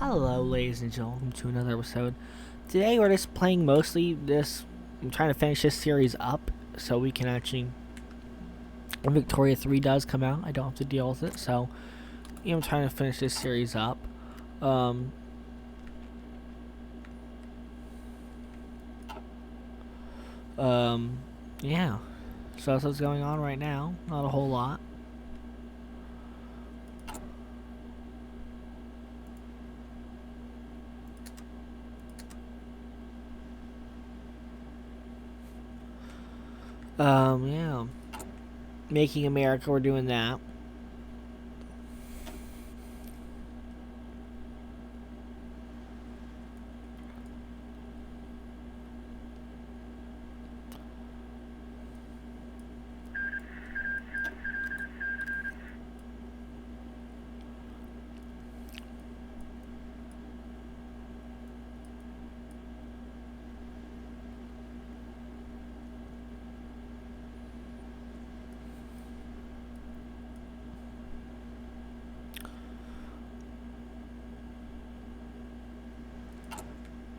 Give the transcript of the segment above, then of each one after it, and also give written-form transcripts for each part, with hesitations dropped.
Hello, ladies and gentlemen, to another episode. Today we're just playing mostly this. I'm trying to finish this series up so we can actually. When Victoria 3 does come out, I don't have to deal with it. So, I'm trying to finish this series up. Um. Yeah. So that's what's going on right now. Not a whole lot. Yeah. Making America, we're doing that.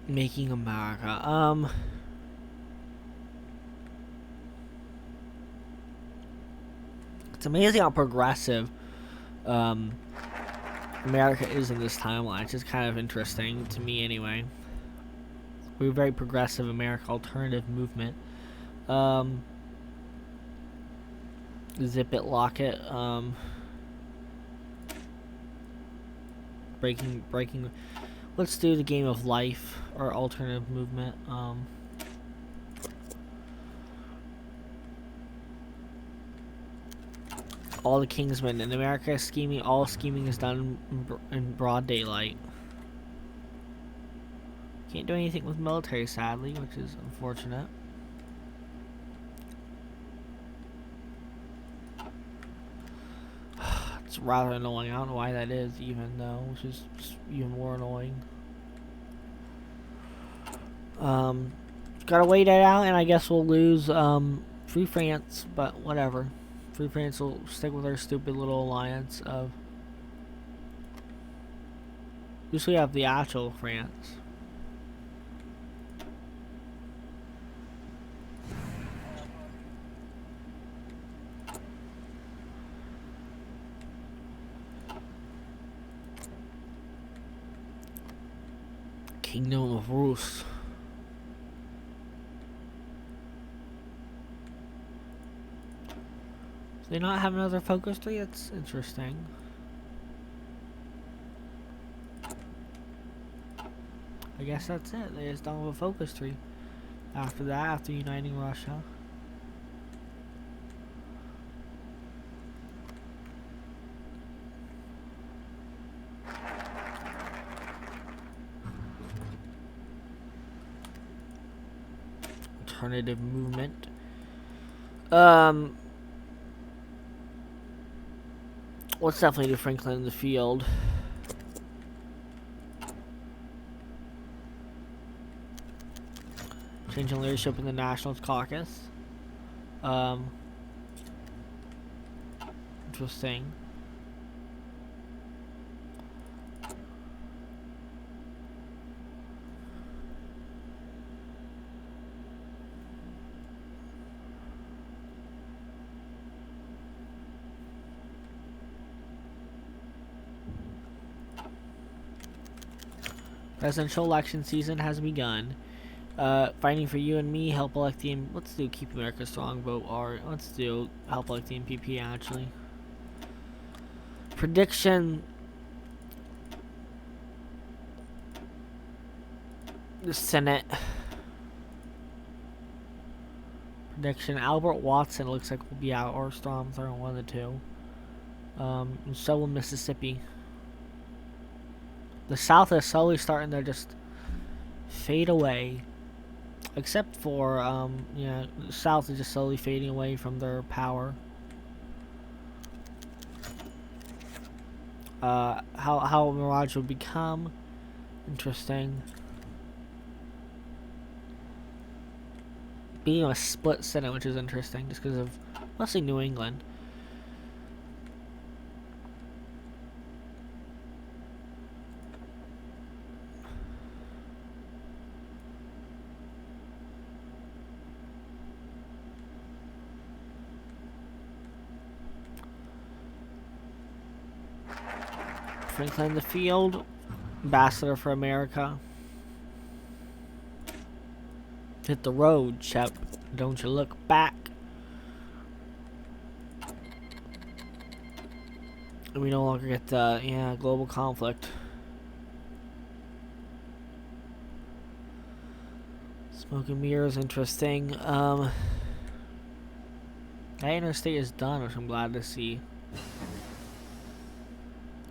Making America. It's amazing how progressive America is in this timeline. It's just kind of interesting to me, anyway. We're a very progressive America alternative movement. Zip it, lock it. Breaking. Let's do the game of life or alternative movement. All the Kingsmen in America scheming. All scheming is done in broad daylight. Can't do anything with military, sadly, which is unfortunate. It's rather annoying. I don't know why that is, even though, which is just even more annoying. Gotta wait it out, and I guess we'll lose Free France, but whatever. Free France will stick with our stupid little alliance of. At least we have the actual France. Kingdom of Rus. Do they not have another focus tree? That's interesting. I guess that's it. They just don't have a focus tree. After that, after uniting Russia. Alternative movement. Let's definitely do Franklin in the field. Changing leadership in the Nationalist Caucus. Interesting. Presidential election season has begun. Fighting for you and me, help elect the. Let's do Keep America Strong, vote R. Let's do help elect the MPP, actually. Prediction. The Senate. Prediction. Albert Watson looks like will be out, or Strom Thurmond, one of the two. And so will Mississippi. The South is slowly starting to just fade away. Except for, the South is just slowly fading away from their power. How Mirage will become interesting. Being a split Senate, which is interesting, just because of mostly New England. Franklin in the field. Ambassador for America. Hit the road, Shep. Don't you look back. We no longer get the, global conflict. Smoke and mirrors, interesting. That interstate is done, which I'm glad to see.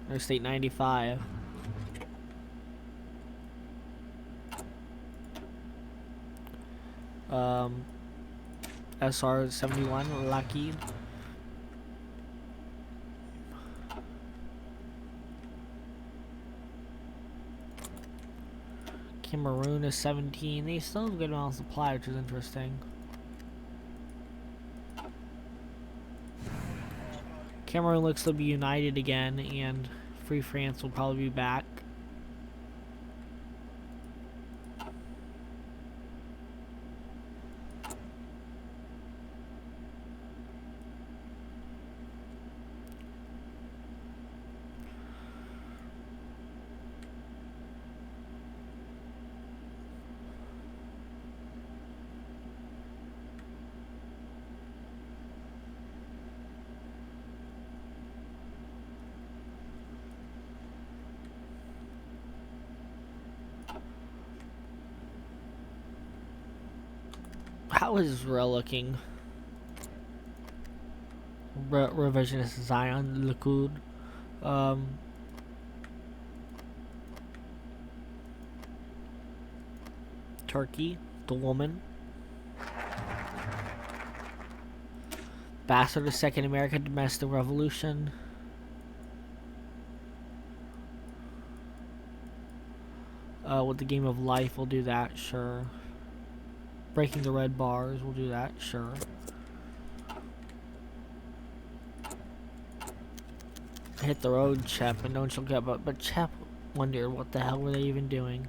Interstate 95. SR 71, Lockheed. Cameroon is 17. They still have a good amount of supply, which is interesting. Cameroon looks to be united again, and Free France will probably be back. How is Israel looking? Revisionist Zion, Likud. Turkey, the woman. Bastard of Second American Domestic Revolution. With the Game of Life, we'll do that, sure. Breaking the Red Bars, we'll do that, sure. Hit the road, Chep, and don't you get but Chep wondered what the hell were they even doing.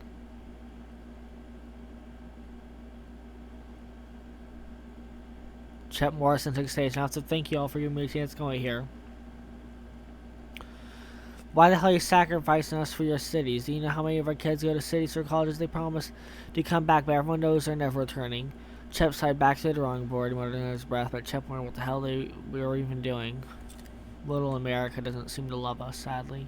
Chep Morrison took stage. Now, so thank you all for giving me a chance going here. Why the hell are you sacrificing us for your cities? Do you know how many of our kids go to cities or colleges they promise to come back, but everyone knows they're never returning? Chep sighed back to the drawing board and muttered under his breath, but Chep wondered what the hell we were even doing. Little America doesn't seem to love us, sadly.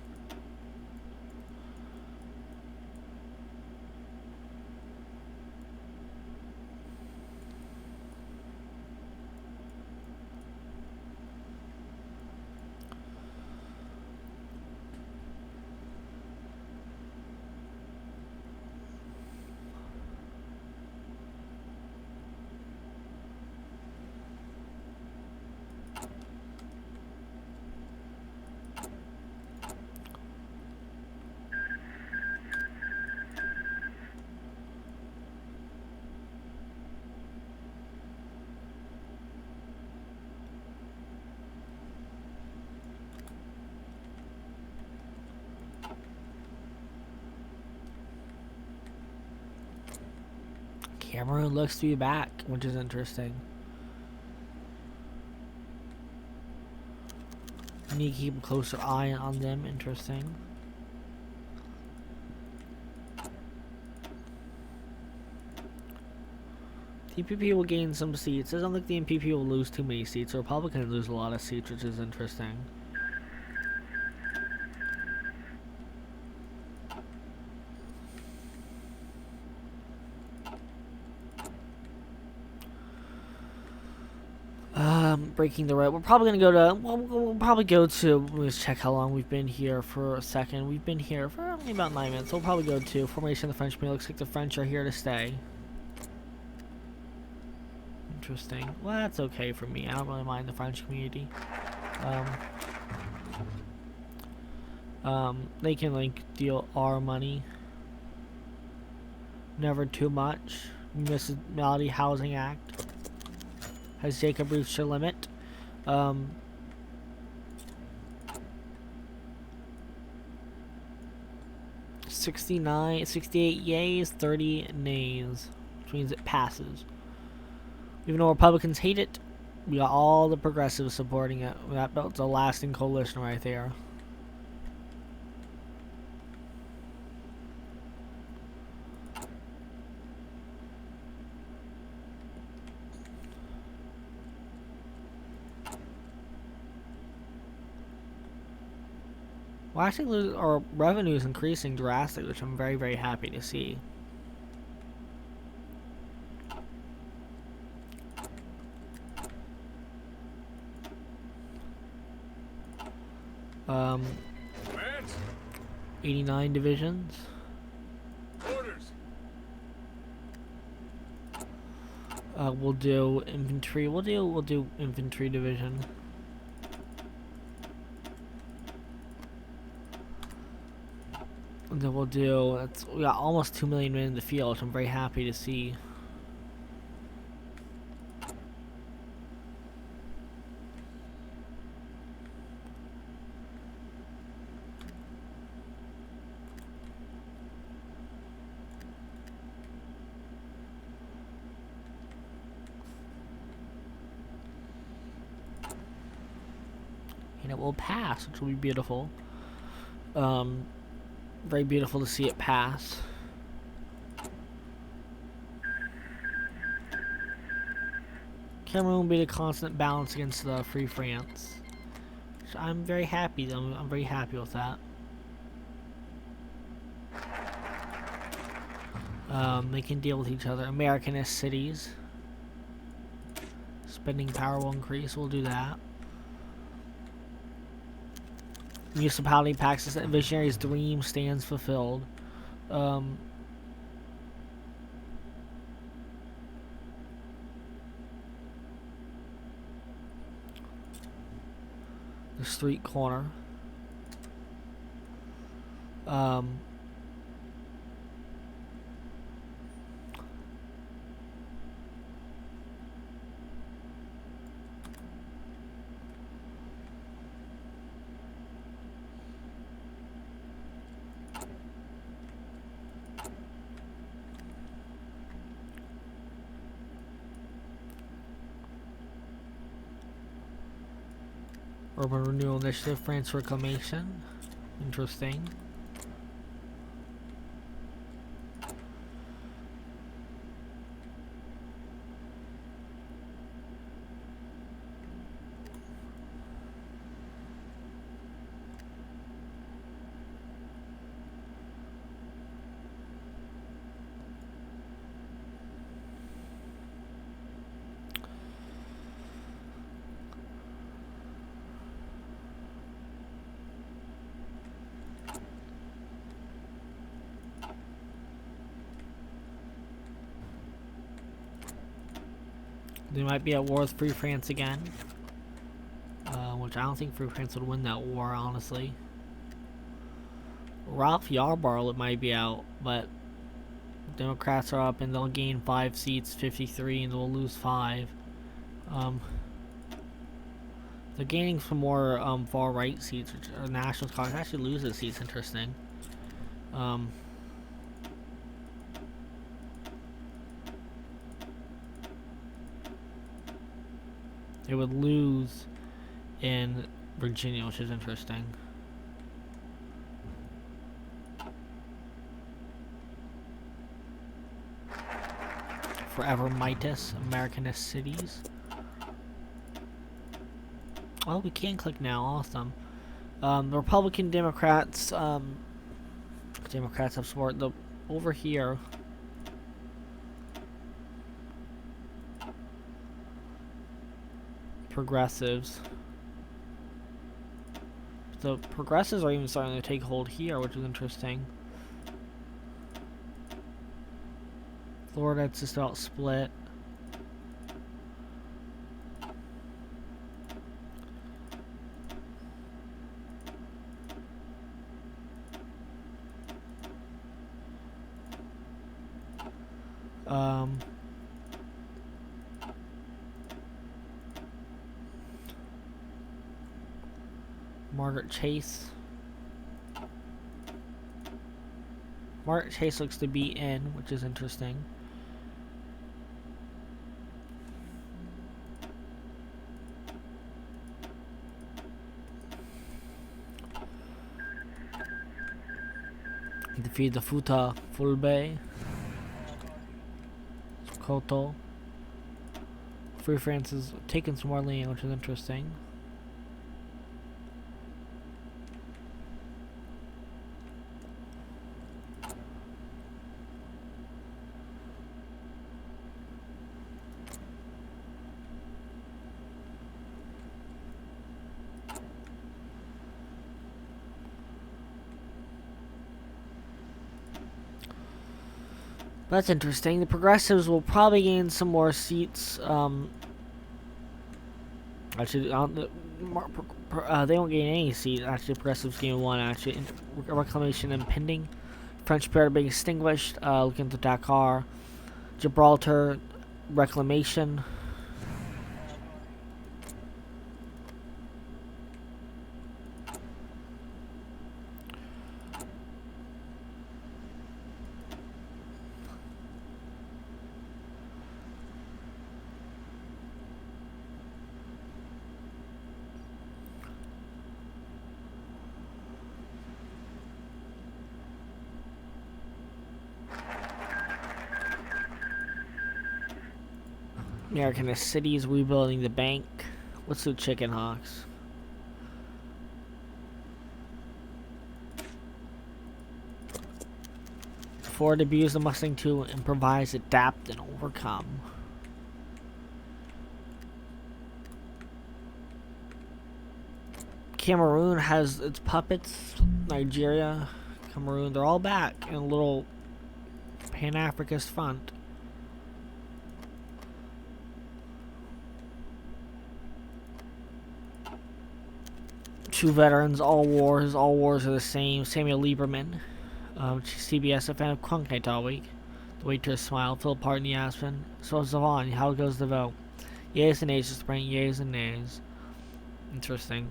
Cameroon looks to be back, which is interesting. I need to keep a closer eye on them, interesting. The NPP will gain some seats. It doesn't look like the NPP will lose too many seats. The Republicans lose a lot of seats, which is interesting. Breaking the Red. We're probably gonna go to. We'll probably go to. Let's check how long we've been here for a second. We've been here for only about 9 minutes. We'll probably go to Formation of the French. Looks like the French are here to stay. Interesting. Well, that's okay for me. I don't really mind the French community. They can like deal our money. Never too much. Municipality Housing Act. Has Jacob reached your limit? 68 yays, 30 nays, which means it passes. Even though Republicans hate it, we got all the progressives supporting it. That's a lasting coalition right there. Well, actually, our revenue is increasing drastically, which I'm very, very happy to see. Um, 89 divisions. Orders. We'll do infantry. We'll do infantry division. And then we'll do. We got almost 2 million men in the field, which I'm very happy to see. And it will pass, which will be beautiful. Very beautiful to see it pass. Cameroon will be the constant balance against the Free France. So I'm very happy. I'm very happy with that. They can deal with each other. Americanist cities. Spending power will increase. We'll do that. Municipality Paxis. Visionary's dream stands fulfilled. The street corner. Urban Renewal Initiative, France Reclamation. Interesting. They might be at war with Free France again. Which I don't think Free France would win that war, honestly. Ralph Yarborough might be out, but Democrats are up and they'll gain 5 seats, 53, and they'll lose 5. They're gaining some more far-right seats, which are Nationalist Congress actually loses seats. Interesting. They would lose in Virginia, which is interesting. Forever Midas, Americanist cities. Oh, we can click now. Awesome. The Republican Democrats, Democrats have support. Over here. Progressives. The progressives are even starting to take hold here, which is interesting. Florida, it's just about split. Margaret Chase. Margaret Chase looks to be in, which is interesting. Defeat the Futa Fulbe. Koto. Free France is taking some more land, which is interesting. That's interesting. The progressives will probably gain some more seats. Actually, they won't gain any seats. Actually, progressives gain one. Actually, reclamation impending. French period being extinguished. Looking to Dakar, Gibraltar, reclamation. American cities rebuilding the bank. Let's do Chicken Hawks. Ford abuse the Mustang to improvise, adapt, and overcome. Cameroon has its puppets. Nigeria, Cameroon, they're all back in a little Pan-Africanist front. Two veterans, all wars are the same. Samuel Lieberman, CBS, a fan of Cronkite all week. The waitress smile, Philip Hart in the Aspen. So Zavon, how goes the vote? Yeas and nays this spring, yeas and nays. Interesting.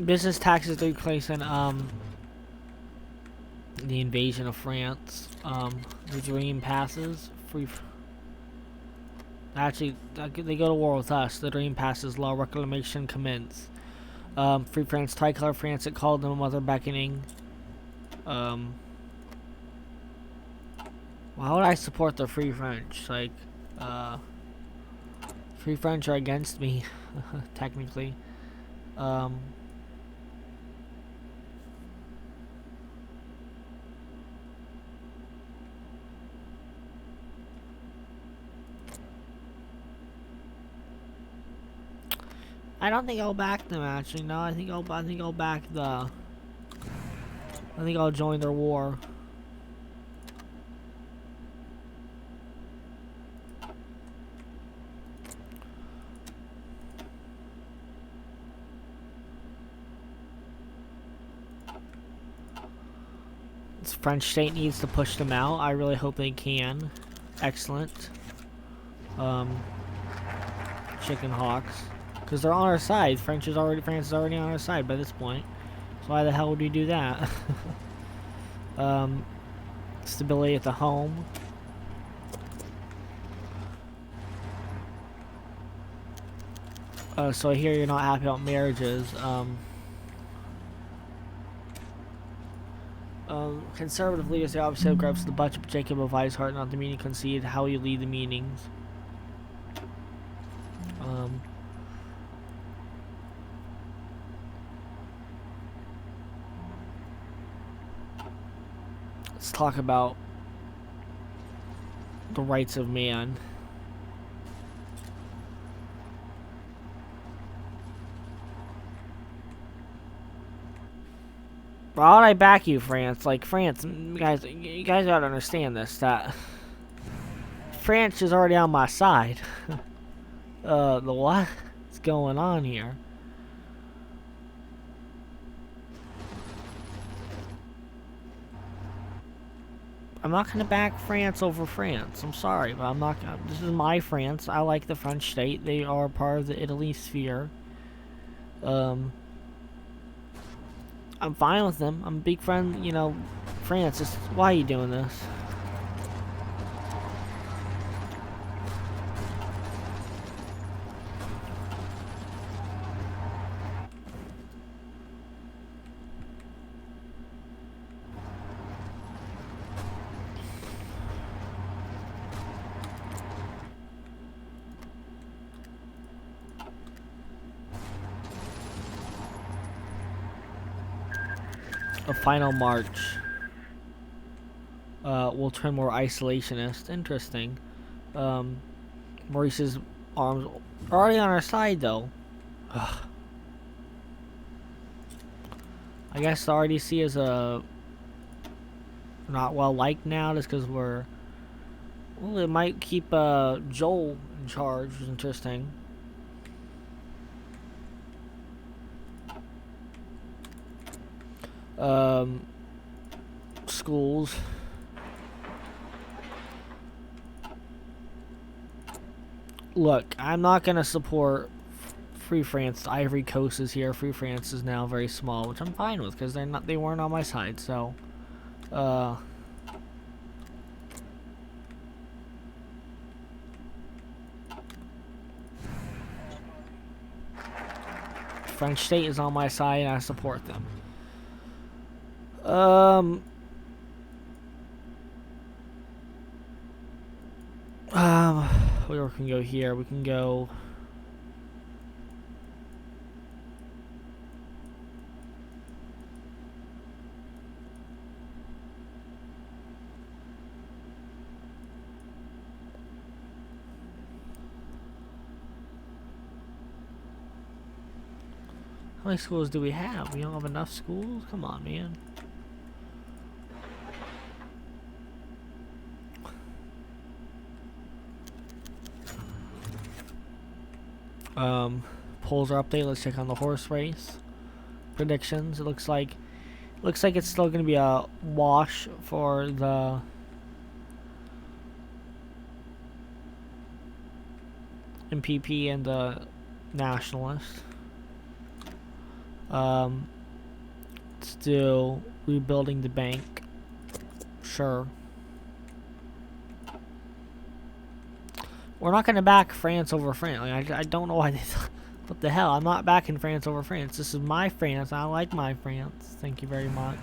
Business taxes take place in the invasion of France. The dream passes. Actually, they go to war with us. The dream passes. Law reclamation commence. Free France, tricolor France. It called them a mother beckoning. Why would I support the Free French? Like, Free French are against me, technically. I don't think I'll back them actually. No, I think I'll back the. I think I'll join their war. This French state needs to push them out. I really hope they can. Excellent. Chicken Hawks. Because they're on our side. France is already on our side by this point. So why the hell would we do that? Stability at the home. So I hear you're not happy about marriages. Conservative leaders, they obviously have grabs the budget, but Jacob of Weishart, not the meeting concede how you lead the meetings. Let's talk about the rights of man. Why would I back you, France? Like, France, you guys gotta understand this, that France is already on my side. The what? What's going on here? I'm not gonna back France over France. I'm sorry, but I'm not gonna. This is my France. I like the French state. They are part of the Italy sphere. I'm fine with them. I'm a big friend, you know, France. Just, why are you doing this? a final march will turn more isolationist. Interesting. Maurice's arms are already on our side, though. Ugh. I guess the RDC is not well liked now, just because we're. Well, it might keep Joel in charge, which is interesting. Schools. Look, I'm not gonna support Free France. Ivory Coast is here. Free France is now very small, which I'm fine with because they weren't on my side. So, French state is on my side and I support them. We can go here. We can go. How many schools do we have? We don't have enough schools? Come on, man. Polls are updated. Let's check on the horse race predictions. It looks like it's still going to be a wash for the MPP and the Nationalists. Still rebuilding the bank. Sure. We're not going to back France over France. Like, I don't know why they thought. What the hell? I'm not backing France over France. This is my France. I like my France. Thank you very much.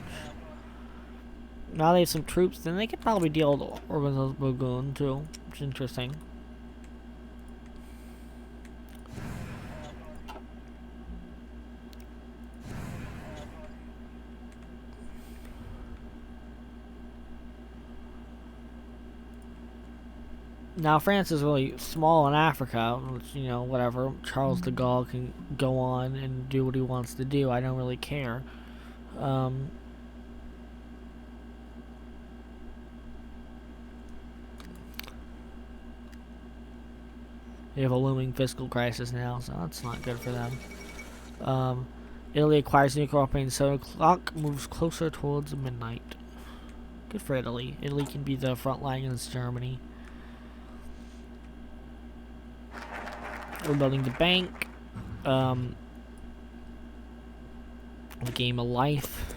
Now they have some troops. Then they could probably deal with Organized Bagoon too. Which is interesting. Now, France is really small in Africa, which, you know, whatever. Charles de Gaulle can go on and do what he wants to do. I don't really care. They have a looming fiscal crisis now, so that's not good for them. Italy acquires nuclear weapons, so the clock moves closer towards midnight. Good for Italy. Italy can be the front line against Germany. We're building the bank. The game of life.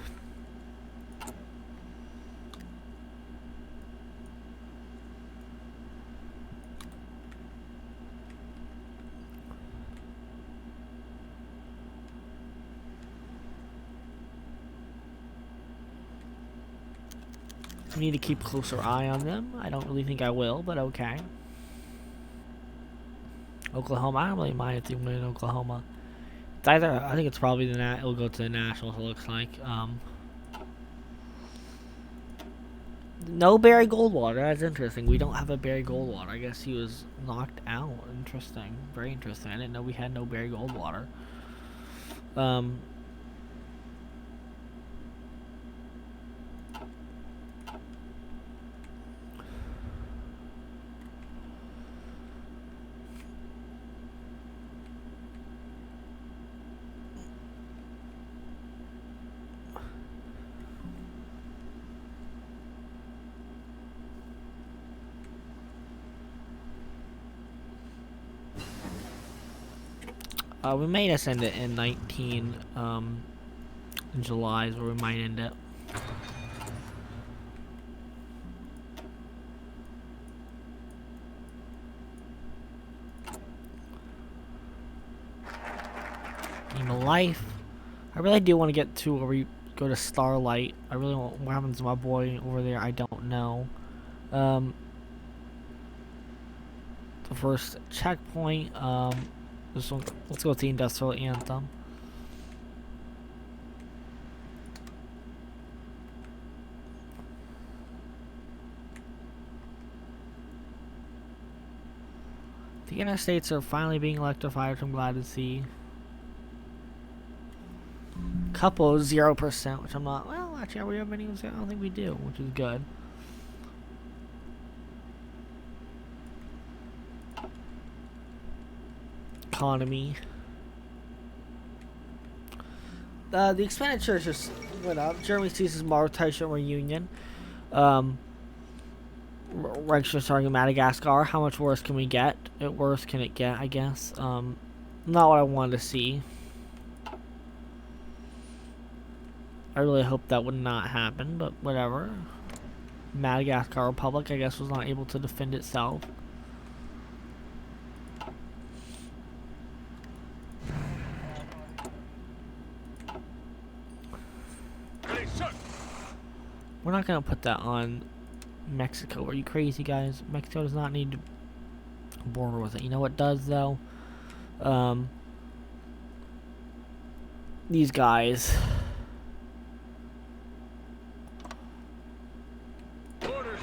We need to keep a closer eye on them. I don't really think I will, but okay. Oklahoma, I don't really mind if they win Oklahoma. It's either, I think it's probably it'll go to the Nationals, it looks like. No Barry Goldwater, that's interesting. We don't have a Barry Goldwater. I guess he was knocked out. Interesting. Very interesting. I didn't know we had no Barry Goldwater. We may just end it in 19, in July is where we might end it. Game of life. I really do want to get to where we go to Starlight. I really want, what happens to my boy over there, I don't know. The first checkpoint, this one, let's go with the Industrial Anthem. The interstates are finally being electrified, which I'm glad to see. Couple 0%, which I'm not. Well, actually, are we have any? I don't think we do, which is good. Economy. The expenditure just went up. Germany ceases Mauritius reunion. Reichswehr starting in Madagascar. How much worse can we get? Worse can it get, I guess. Not what I wanted to see. I really hope that would not happen, but whatever. Madagascar Republic, I guess, was not able to defend itself. Ready, shut. We're not gonna put that on Mexico. Are you crazy, guys? Mexico does not need to border with it. You know what does, though? These guys. Orders.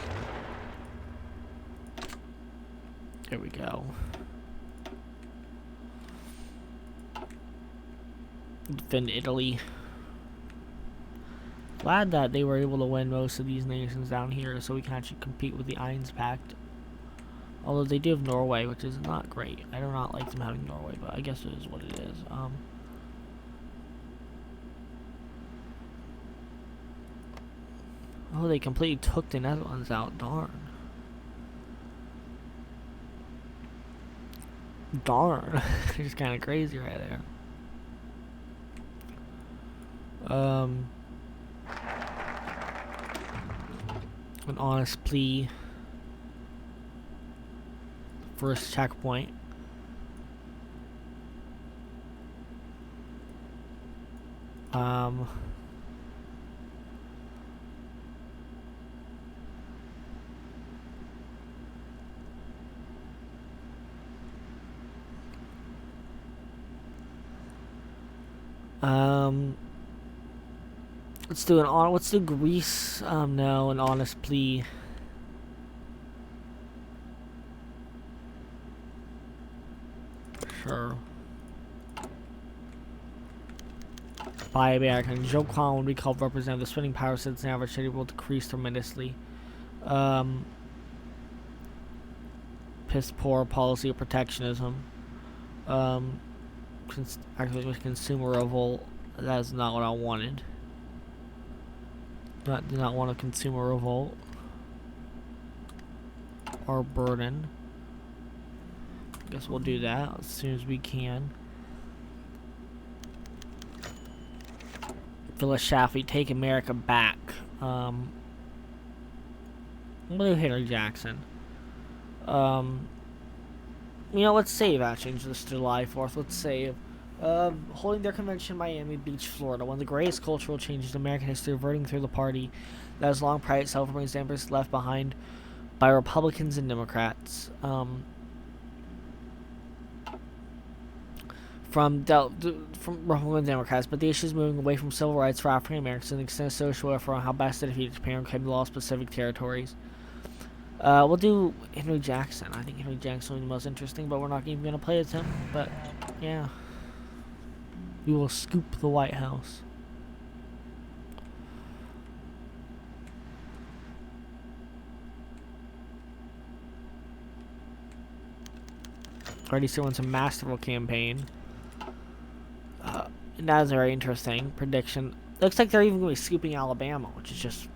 There we go. Defend Italy. Glad that they were able to win most of these nations down here so we can actually compete with the Einspakt. Although they do have Norway, which is not great. I do not like them having Norway, but I guess it is what it is. Oh, they completely took the Netherlands out. Darn. Darn. It's kind of crazy right there. An honest plea. First checkpoint. Let's do Greece. No, an honest plea. Sure. By American. Joe Kwan would be called representative. The spending power since the average city will decrease tremendously. Piss poor policy of protectionism. Actually, with consumer revolt. That is not what I wanted. Did not want a consumer revolt. Or burden. Guess we'll do that as soon as we can. Phyllis Schlafly, take America back. We'll do Henry Jackson. Let's save actually just July 4th. Let's save. Holding their convention in Miami Beach, Florida. One of the greatest cultural changes in American history, reverting through the party that has long prided itself on examples left behind by Republicans and Democrats. From Republicans and Democrats, but the issue is moving away from civil rights for African Americans and extended social welfare on how best to defeat Japan and claim the lost Pacific territories. We'll do Henry Jackson. I think Henry Jackson will be the most interesting, but we're not even going to play as him. But, yeah. We will scoop the White House. Already someone's a masterful campaign. That is very interesting prediction. Looks like they're even going to be scooping Alabama, which is just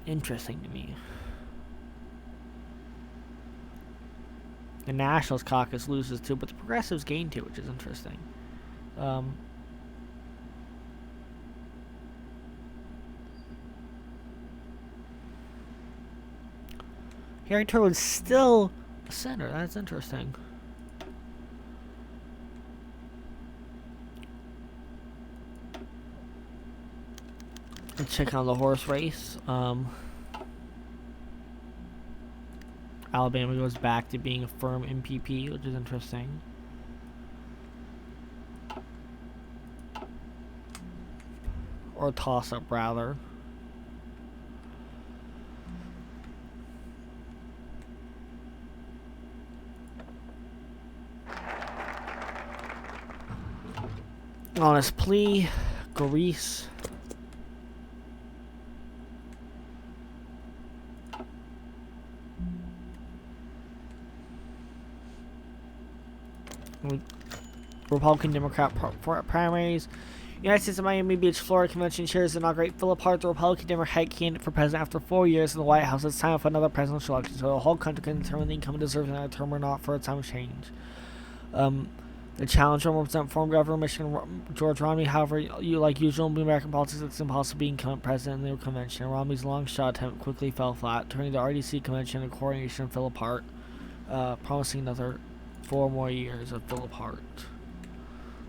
interesting to me. The Nationals caucus loses too, but the Progressives gain too, which is interesting. Harry Truman's still a senator. That's interesting. Let's check on the horse race. Alabama goes back to being a firm MPP, which is interesting. Or a toss-up, rather. Honest plea. Greece. Republican Democrat primaries. United States of Miami Beach, Florida Convention chairs inaugurate Philip Hart, the Republican Democratic candidate for president after 4 years in the White House. It's time for another presidential election, so the whole country can determine the incumbent deserves another term or not for a time of change. The challenger will represent former Governor of Michigan George Romney. However, like usual in American politics, it's impossible to be incumbent president in the convention. Romney's long shot attempt quickly fell flat, turning the RDC convention and coronation of Philip Hart, promising another 4 more years of Philip Hart.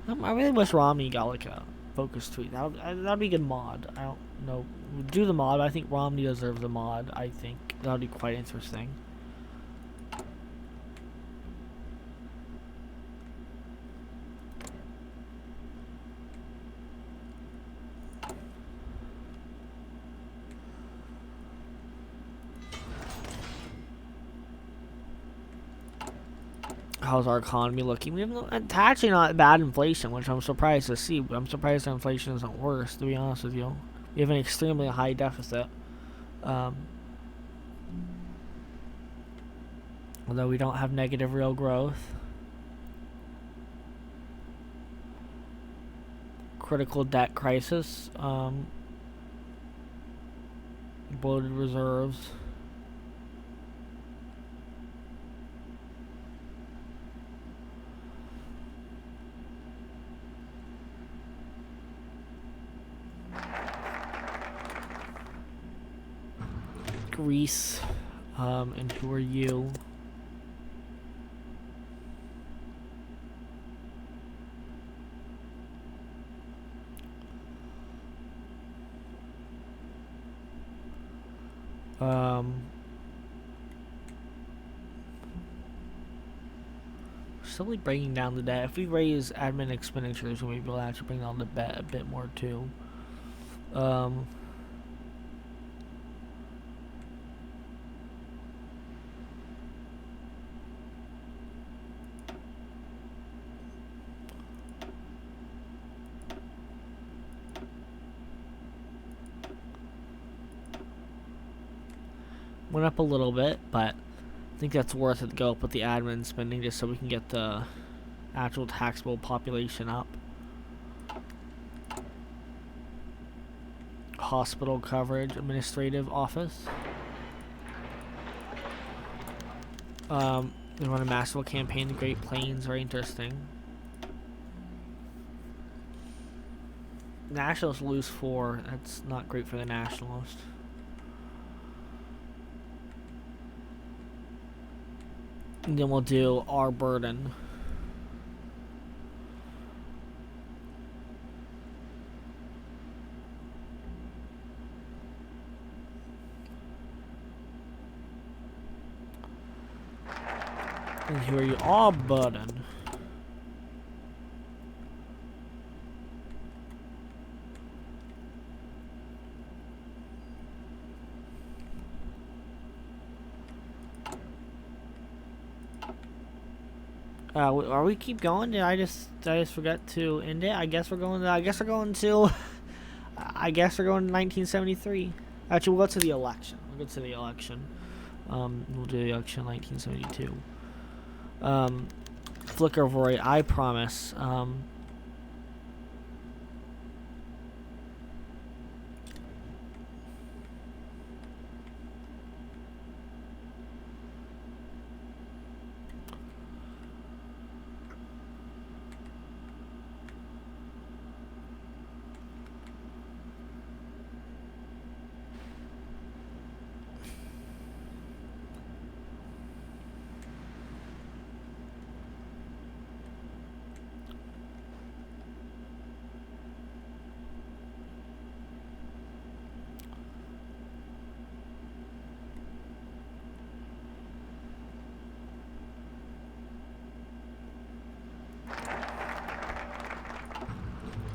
I really wish Romney got like a focus tweet. That'd be a good mod. I don't know. Do the mod. I think Romney deserves the mod. I think that'd be quite interesting. How's our economy looking? We have it's actually not bad inflation, which I'm surprised to see. I'm surprised our inflation isn't worse, to be honest with you. We have an extremely high deficit. Although we don't have negative real growth. Critical debt crisis. Bloated reserves. Greece, and who are you? Slowly bringing down the debt. If we raise admin expenditures, we may be able to actually bring down the debt a bit more too. Went up a little bit, but I think that's worth it to go up with the admin spending just so we can get the actual taxable population up. Hospital coverage, administrative office. They run a massive campaign in Great Plains, very interesting. Nationalists lose 4, that's not great for the Nationalists. And then we'll do our burden. And here are you, our burden. Are we keep going? Did I just forget to end it? I guess we're going to 1973. Actually, we'll go to the election. We'll do the election in 1972. Flicker Void, I promise.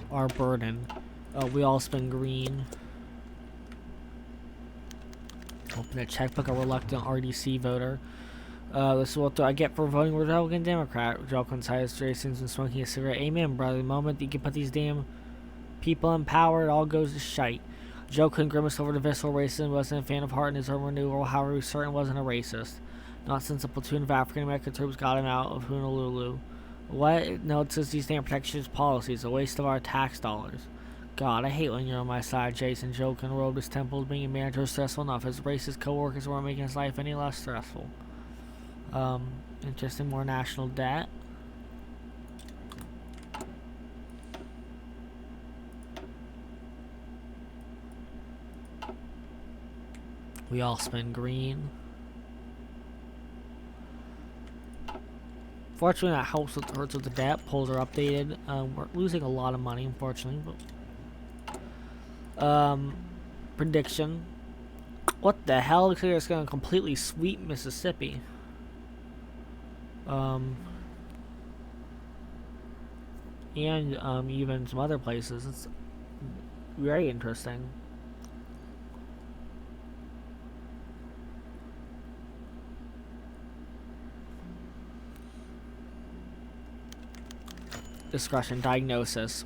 Our burden. We all spend green. Open a checkbook, a reluctant RDC voter. This is what I get for voting Republican Democrat. Joe consides Jason's been smoking a cigarette. Amen, brother. The moment you can put these damn people in power, it all goes to shite. Joe couldn't grimace over the visceral racism, wasn't a fan of Hart and his own renewal, however, he was certain wasn't a racist. Not since a platoon of African American troops got him out of Honolulu. What? No, it says these damn protectionist policies, a waste of our tax dollars. God, I hate when you're on my side, Jason. Joe can roll his temples, being a manager was stressful enough. His racist co-workers weren't making his life any less stressful. Interesting, more national debt. We all spend green. Fortunately, that helps with the debt. Polls are updated. We're losing a lot of money, unfortunately. But, prediction. What the hell? Looks like it's going to completely sweep Mississippi. And even some other places. It's very interesting. Discretion diagnosis.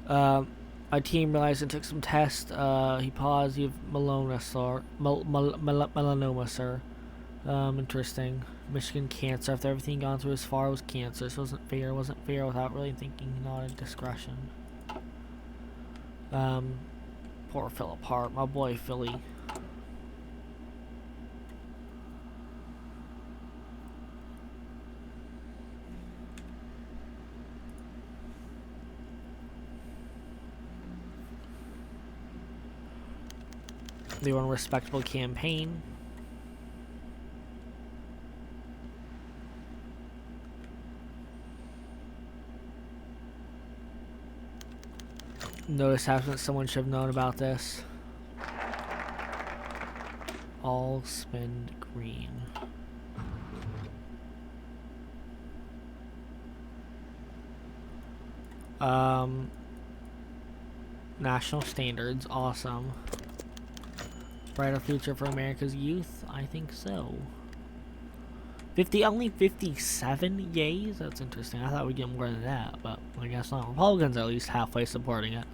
My team realized and took some tests. He paused. You have melanoma, sir. Melanoma, sir. Interesting. Michigan cancer. After everything gone through as far was cancer. So it wasn't fair. It wasn't fair without really thinking. Not a discretion. Poor Philip Hart. My boy Philly. They run a respectable campaign. Notice happened. Someone should have known about this. All spend green. National standards, awesome. Brighter future for America's youth? I think so. Only 57 yays? That's interesting. I thought we'd get more than that, but I guess not. Republicans are at least halfway supporting it.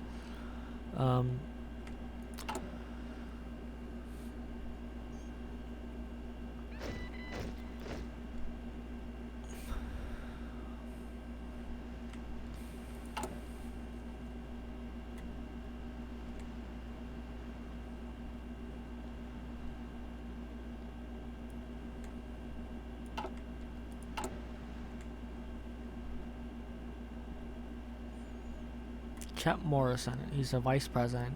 Chet Morrison, he's a vice president.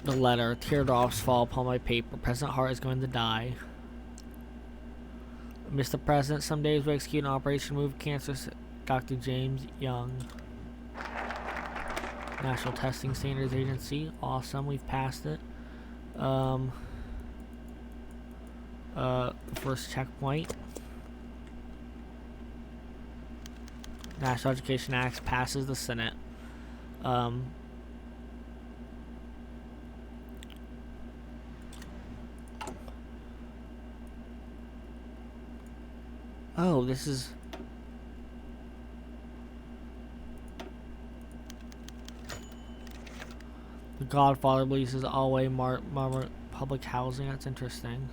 The letter, teardrops fall upon my paper. President Hart is going to die. Mr. President, some days we execute an operation to remove cancer. Dr. James Young. National Testing Standards Agency. Awesome, we've passed it. First checkpoint. National Education Act passes the Senate. Oh, this is... The Godfather releases Alway public housing. That's interesting.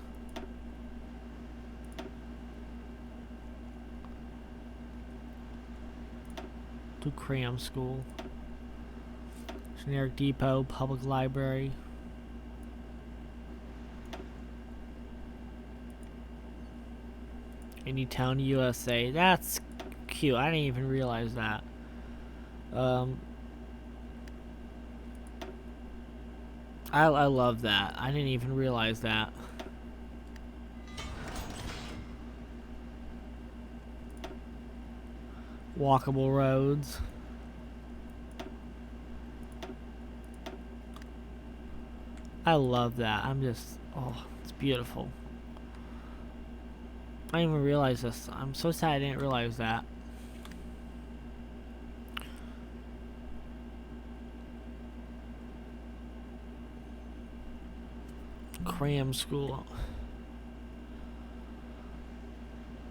To cram school. Generic depot, public library. Anytown, USA. That's cute. I didn't even realize that. I love that. I didn't even realize that. Walkable roads. I love that. Oh, it's beautiful. I didn't even realize this. I'm so sad I didn't realize that. Cram school.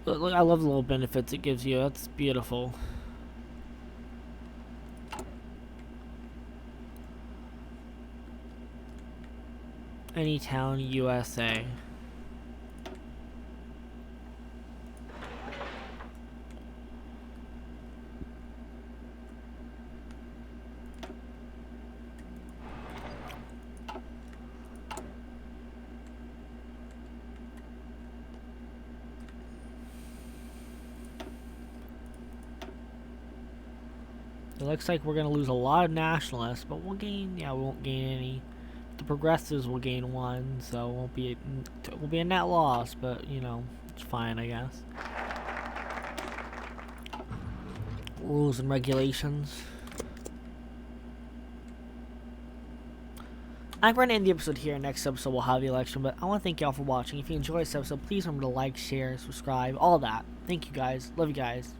Look, I love the little benefits it gives you. That's beautiful. Anytown, USA. It looks like we're going to lose a lot of nationalists, but we'll gain, yeah, we won't gain any. The progressives will gain one, so it will be a net loss, but, you know, it's fine, I guess. Rules and regulations. I'm going to end the episode here. Next episode we'll have the election, but I want to thank y'all for watching. If you enjoyed this episode, please remember to like, share, subscribe, all that. Thank you guys. Love you guys.